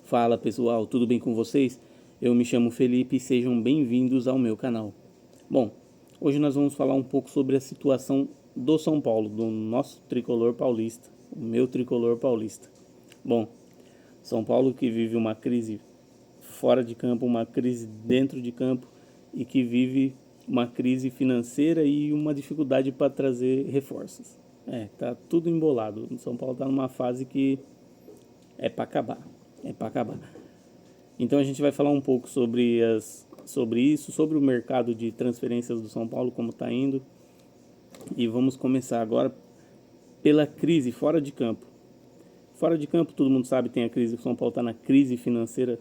Fala pessoal, tudo bem com vocês? Eu me chamo Felipe e sejam bem-vindos ao meu canal. Bom, hoje nós vamos falar um pouco sobre a situação do São Paulo, do nosso tricolor paulista, o meu tricolor paulista. Bom, São Paulo que vive uma crise fora de campo, uma crise dentro de campo e que vive uma crise financeira e uma dificuldade para trazer reforços. Tá tudo embolado. O São Paulo está numa fase que é para acabar. É para acabar. Então a gente vai falar um pouco sobre isso, sobre o mercado de transferências do São Paulo, como está indo. E vamos começar agora pela crise fora de campo. Fora de campo, todo mundo sabe, tem a crise. O São Paulo está na crise financeira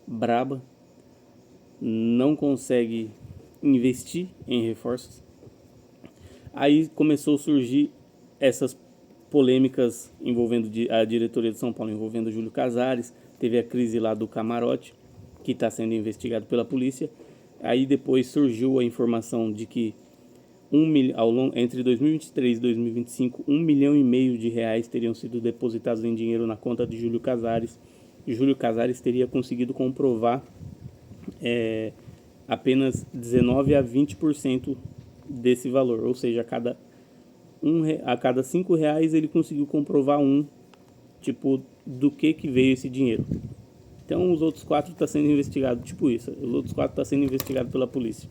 braba, não consegue investir em reforços. Aí começou a surgir essas polêmicas envolvendo a diretoria de São Paulo, envolvendo o Júlio Casares. Teve a crise lá do camarote, que está sendo investigado pela polícia. Aí depois surgiu a informação de que entre 2023 e 2025, 1,5 milhão de reais teriam sido depositados em dinheiro na conta de Júlio Casares. E Júlio Casares teria conseguido comprovar apenas 19 a 20% desse valor, ou seja, a cada R$ 5 ele conseguiu comprovar tipo, do que veio esse dinheiro. Então os outros 4 estão sendo investigados, tipo isso, os outros 4 estão sendo investigados pela polícia.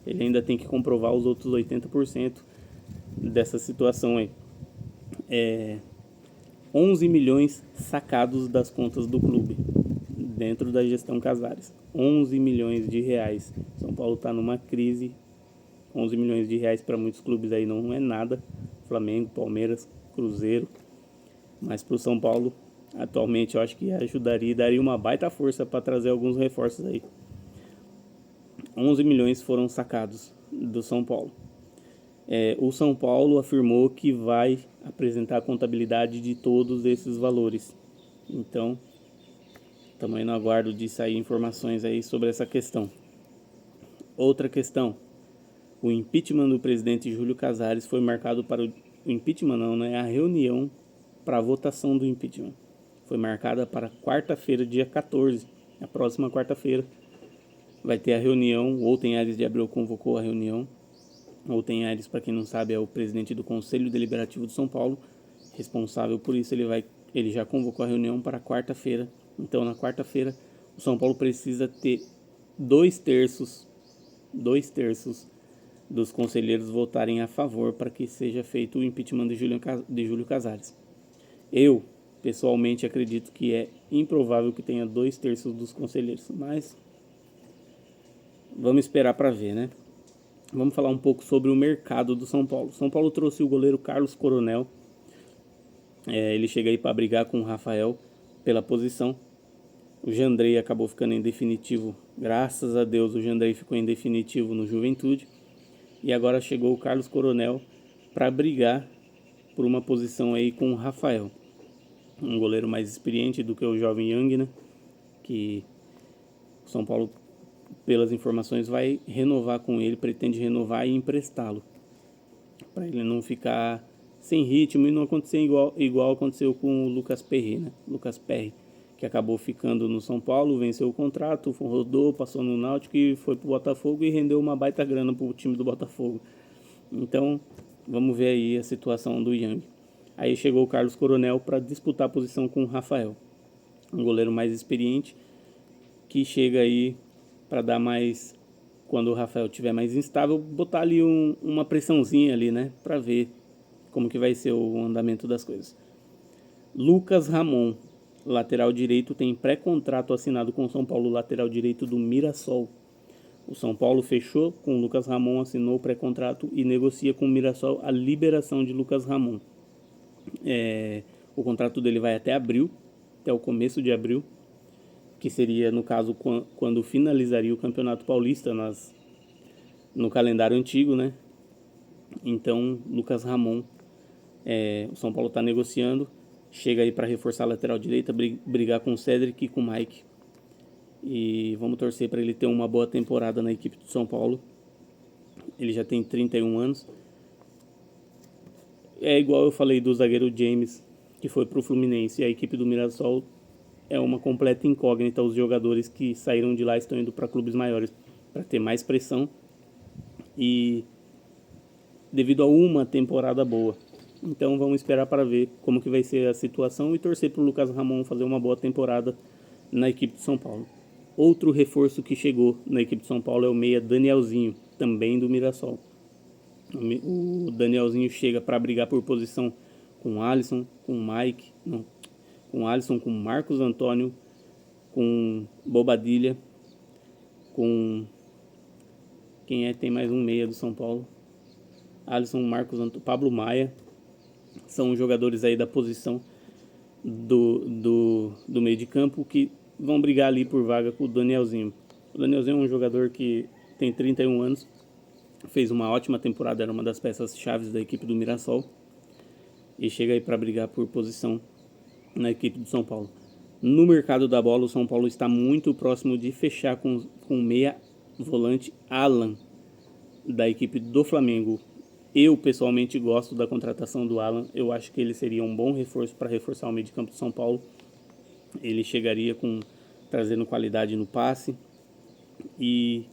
Ele ainda tem que comprovar os outros 80% dessa situação aí. 11 milhões sacados das contas do clube, dentro da gestão Casares. 11 milhões de reais. São Paulo está numa crise. 11 milhões de reais para muitos clubes aí não é nada. Flamengo, Palmeiras, Cruzeiro. Mas para o São Paulo, atualmente, eu acho que ajudaria e daria uma baita força para trazer alguns reforços aí. 11 milhões foram sacados do São Paulo. O São Paulo afirmou que vai apresentar a contabilidade de todos esses valores. Então, também no aguardo de sair informações aí sobre essa questão. Outra questão. O impeachment do presidente Júlio Casares foi marcado para o impeachment não, né? A reunião para a votação do impeachment. Foi marcada para quarta-feira, dia 14, a próxima quarta-feira. Vai ter a reunião, o Outem Aires de Abreu convocou a reunião. O Outem Aires, para quem não sabe, é o presidente do Conselho Deliberativo de São Paulo, responsável por isso. Ele já convocou a reunião para quarta-feira. Então, na quarta-feira, o São Paulo precisa ter dois terços dos conselheiros votarem a favor para que seja feito o impeachment de Júlio Casares. Eu, pessoalmente, acredito que é improvável que tenha 2/3 dos conselheiros, mas vamos esperar para ver, né? Vamos falar um pouco sobre o mercado do São Paulo. São Paulo trouxe o goleiro Carlos Coronel. Ele chega aí para brigar com o Rafael pela posição. O Jandrei acabou ficando em definitivo. Graças a Deus o Jandrei ficou em definitivo no Juventude. E agora chegou o Carlos Coronel para brigar por uma posição aí com o Rafael. Um goleiro mais experiente do que o jovem Young, né? Que o São Paulo, pelas informações, vai renovar com ele, pretende renovar e emprestá-lo. Para ele não ficar sem ritmo e não acontecer igual aconteceu com o Lucas Perry, né? Lucas Perry, que acabou ficando no São Paulo, venceu o contrato, rodou, passou no Náutico e foi pro Botafogo e rendeu uma baita grana pro time do Botafogo. Então, vamos ver aí a situação do Young. Aí chegou o Carlos Coronel para disputar a posição com o Rafael, um goleiro mais experiente, que chega aí para dar mais, quando o Rafael estiver mais instável, botar ali uma pressãozinha ali, né, para ver como que vai ser o andamento das coisas. Lucas Ramon, lateral direito, tem pré-contrato assinado com o São Paulo, lateral direito do Mirassol. O São Paulo fechou com o Lucas Ramon, assinou o pré-contrato e negocia com o Mirassol a liberação de Lucas Ramon. O contrato dele vai até abril, até o começo de abril, que seria, no caso, quando finalizaria o Campeonato Paulista no calendário antigo, né? Então, Lucas Ramon, o São Paulo está negociando, chega aí para reforçar a lateral direita, brigar com o Cedric e com o Mike. E vamos torcer para ele ter uma boa temporada na equipe do São Paulo. Ele já tem 31 anos. É igual eu falei do zagueiro James, que foi pro Fluminense. E a equipe do Mirassol é uma completa incógnita. Os jogadores que saíram de lá estão indo para clubes maiores para ter mais pressão e devido a uma temporada boa. Então vamos esperar para ver como que vai ser a situação e torcer para o Lucas Ramon fazer uma boa temporada na equipe de São Paulo. Outro reforço que chegou na equipe de São Paulo é o meia Danielzinho, também do Mirassol. O Danielzinho chega para brigar por posição com o Alisson, com o Mike, não, com o Alisson, com o Marcos Antônio, com Bobadilha, com quem é? Tem mais um meia do São Paulo. Alisson, Marcos Antônio, Pablo Maia. São jogadores aí da posição do meio de campo que vão brigar ali por vaga com o Danielzinho. O Danielzinho é um jogador que tem 31 anos, fez uma ótima temporada, era uma das peças chaves da equipe do Mirassol e chega aí para brigar por posição na equipe do São Paulo. No mercado da bola, o São Paulo está muito próximo de fechar com o meia volante Alan, da equipe do Flamengo. Eu pessoalmente gosto da contratação do Alan, eu acho que ele seria um bom reforço para reforçar o meio de campo do São Paulo. Ele chegaria trazendo qualidade no passe e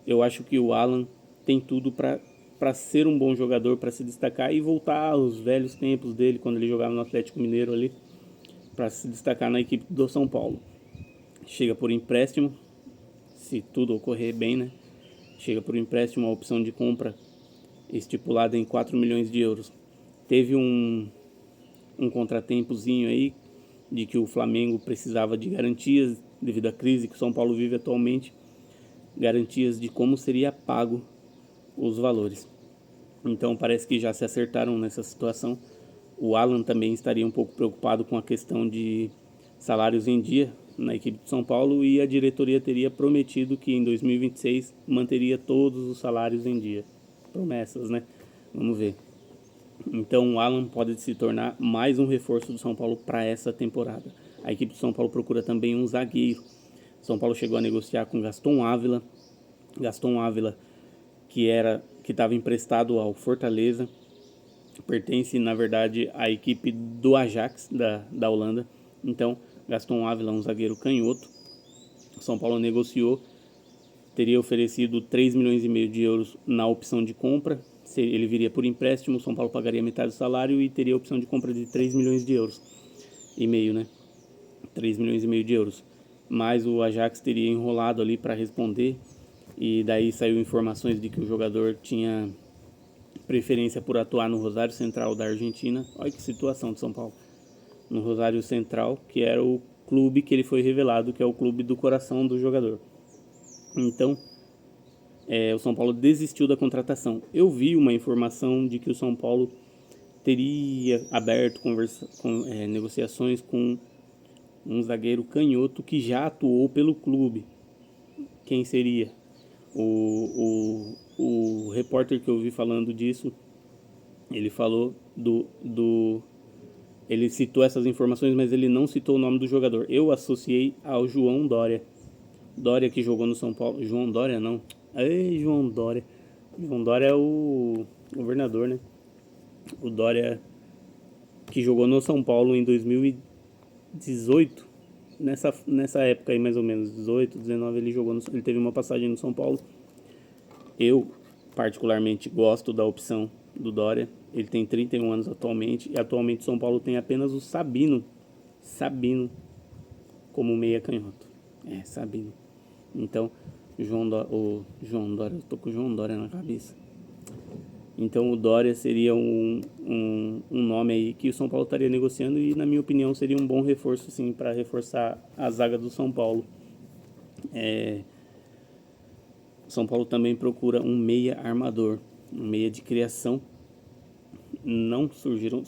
eu acho que o Alan tem tudo para ser um bom jogador, para se destacar e voltar aos velhos tempos dele, quando ele jogava no Atlético Mineiro ali, para se destacar na equipe do São Paulo. Chega por empréstimo, se tudo ocorrer bem, né? Chega por empréstimo, a opção de compra estipulada em 4 milhões de euros. Teve um contratempozinho aí, de que o Flamengo precisava de garantias devido à crise que o São Paulo vive atualmente, garantias de como seria pago os valores. Então parece que já se acertaram nessa situação. O Alan também estaria um pouco preocupado com a questão de salários em dia na equipe de São Paulo e a diretoria teria prometido que em 2026 manteria todos os salários em dia. Promessas, né? Vamos ver. Então o Alan pode se tornar mais um reforço do São Paulo para essa temporada. A equipe do São Paulo procura também um zagueiro. São Paulo chegou a negociar com Gaston Ávila. Gaston Ávila, que estava emprestado ao Fortaleza, pertence na verdade à equipe do Ajax da Holanda. Então Gaston Ávila, um zagueiro canhoto. São Paulo negociou, teria oferecido 3 milhões e meio de euros na opção de compra. Ele viria por empréstimo, o São Paulo pagaria metade do salário e teria a opção de compra de 3 milhões de euros e meio, né? 3 milhões e meio de euros. Mas o Ajax teria enrolado ali para responder e daí saiu informações de que o jogador tinha preferência por atuar no Rosário Central da Argentina. Olha que situação de São Paulo. No Rosário Central, que era o clube que ele foi revelado, que é o clube do coração do jogador. Então, o São Paulo desistiu da contratação. Eu vi uma informação de que o São Paulo teria aberto negociações com um zagueiro canhoto que já atuou pelo clube. Quem seria? O repórter que eu vi falando disso, ele falou ele citou essas informações, mas ele não citou o nome do jogador. Eu associei ao João Dória. Dória que jogou no São Paulo. João Dória não. Ei, João Dória. João Dória é o governador, né? O Dória que jogou no São Paulo em 2018. Nessa época aí, mais ou menos, 18, 19, ele teve uma passagem no São Paulo. Eu, particularmente, gosto da opção do Dória. Ele tem 31 anos atualmente. E atualmente o São Paulo tem apenas o Sabino como meia canhoto. Sabino. Então, o João Dória, eu tô com o João Dória na cabeça. Então o Dória seria um nome aí que o São Paulo estaria negociando e, na minha opinião, seria um bom reforço sim, para reforçar a zaga do São Paulo. São Paulo também procura um meia armador, um meia de criação. Não surgiram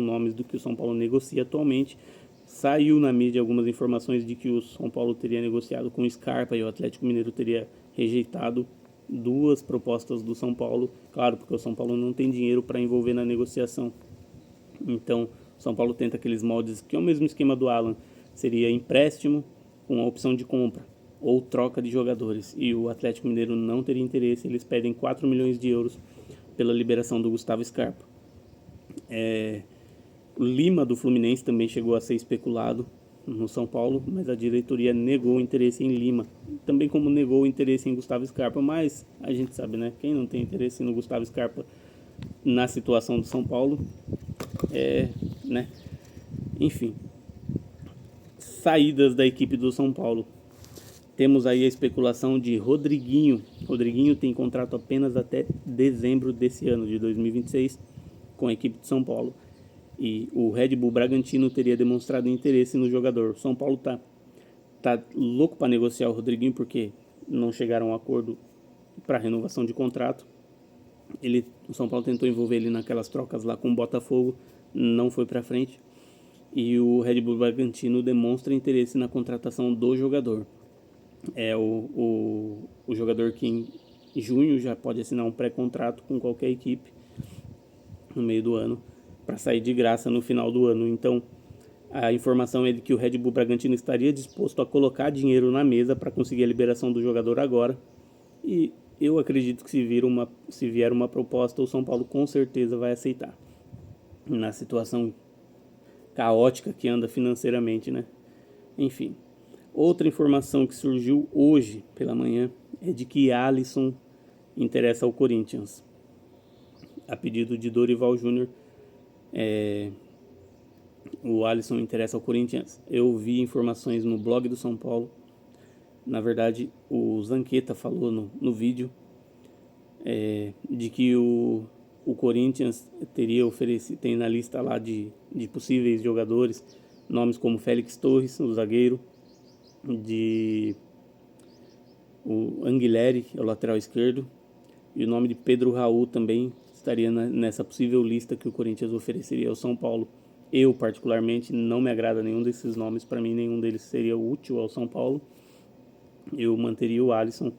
nomes do que o São Paulo negocia atualmente. Saiu na mídia algumas informações de que o São Paulo teria negociado com o Scarpa e o Atlético Mineiro teria rejeitado 2 propostas do São Paulo. Claro, porque o São Paulo não tem dinheiro para envolver na negociação. Então, o São Paulo tenta aqueles moldes que é o mesmo esquema do Alan. Seria empréstimo com a opção de compra ou troca de jogadores. E o Atlético Mineiro não teria interesse. Eles pedem 4 milhões de euros pela liberação do Gustavo Scarpa. O Lima do Fluminense também chegou a ser especulado. no São Paulo, mas a diretoria negou o interesse em Lima, também como negou o interesse em Gustavo Scarpa, mas a gente sabe, né? Quem não tem interesse no Gustavo Scarpa na situação do São Paulo, né? Enfim, saídas da equipe do São Paulo. Temos aí a especulação de Rodriguinho. Rodriguinho tem contrato apenas até dezembro desse ano, de 2026, com a equipe de São Paulo. E o Red Bull Bragantino teria demonstrado interesse no jogador. O São Paulo tá louco para negociar o Rodriguinho porque não chegaram a um acordo para renovação de contrato. O São Paulo tentou envolver ele naquelas trocas lá com o Botafogo, não foi para frente. E o Red Bull Bragantino demonstra interesse na contratação do jogador. É o jogador que em junho já pode assinar um pré-contrato com qualquer equipe no meio do ano para sair de graça no final do ano. Então, a informação é de que o Red Bull Bragantino estaria disposto a colocar dinheiro na mesa para conseguir a liberação do jogador agora. E eu acredito que se vier uma proposta, o São Paulo com certeza vai aceitar. Na situação caótica que anda financeiramente, né? Enfim. Outra informação que surgiu hoje pela manhã é de que Alisson interessa ao Corinthians. A pedido de Dorival Júnior, o Alisson interessa ao Corinthians. Eu vi informações no blog do São Paulo. Na verdade, o Zanqueta falou no vídeo de que o Corinthians tem na lista lá de possíveis jogadores nomes como Félix Torres, o zagueiro, o Anguilleri, o lateral esquerdo, e o nome de Pedro Raul também estaria nessa possível lista que o Corinthians ofereceria ao São Paulo. Eu, particularmente, não me agrada nenhum desses nomes. Para mim, nenhum deles seria útil ao São Paulo. Eu manteria o Alisson,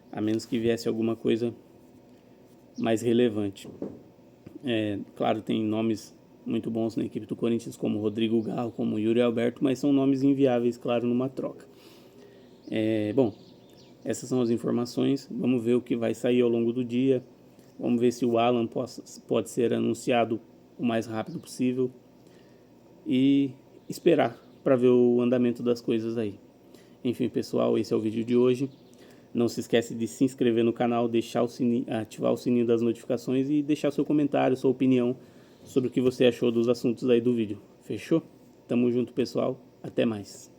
a menos que viesse alguma coisa mais relevante. Claro, tem nomes muito bons na equipe do Corinthians, como Rodrigo Garro, como Yuri Alberto, mas são nomes inviáveis, claro, numa troca. Bom, essas são as informações. Vamos ver o que vai sair ao longo do dia. Vamos ver se o Alan pode ser anunciado o mais rápido possível. E esperar para ver o andamento das coisas aí. Enfim, pessoal, esse é o vídeo de hoje. Não se esquece de se inscrever no canal, ativar o sininho das notificações e deixar seu comentário, sua opinião sobre o que você achou dos assuntos aí do vídeo. Fechou? Tamo junto, pessoal. Até mais.